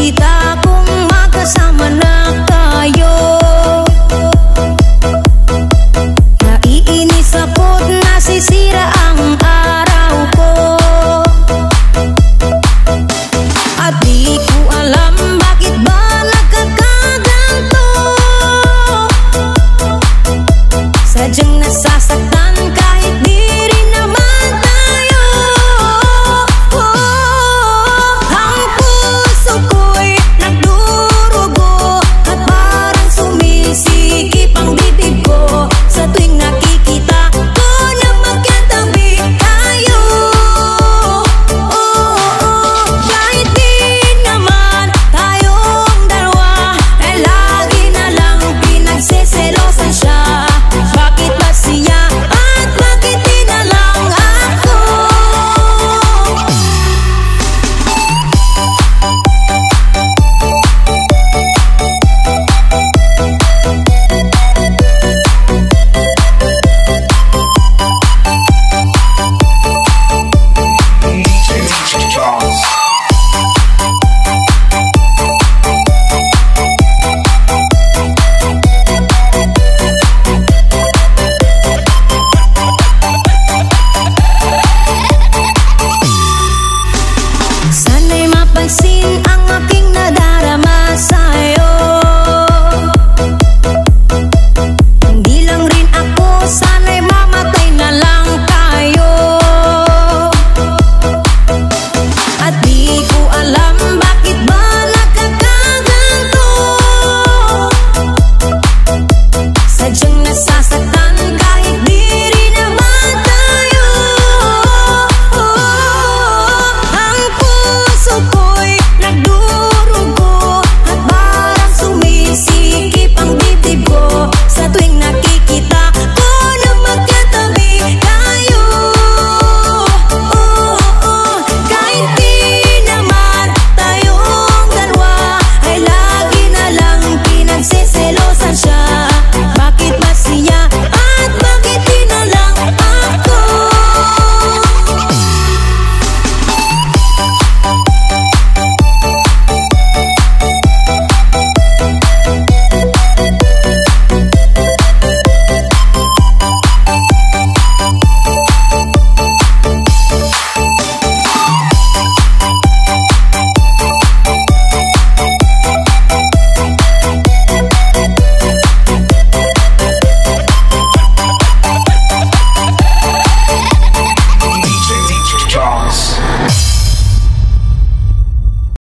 nakikita kong magkasama na tayo. Naiinis ako't nasisira ang araw ko, at di ko alam bakit ba nagkakaganto. Sadyang nasasaktan kahit di rin naman tayo. Ang puso ko'y nagdurugo at parang sumisikip ang bibig ko sa tuwing nakikita ko na magkatabi tayo. Kahit di naman tayong dalawa, eh lagi na lang pinagseselosan siya. Bakit ba siya at bakit di na lang ako? Sana'y mapansin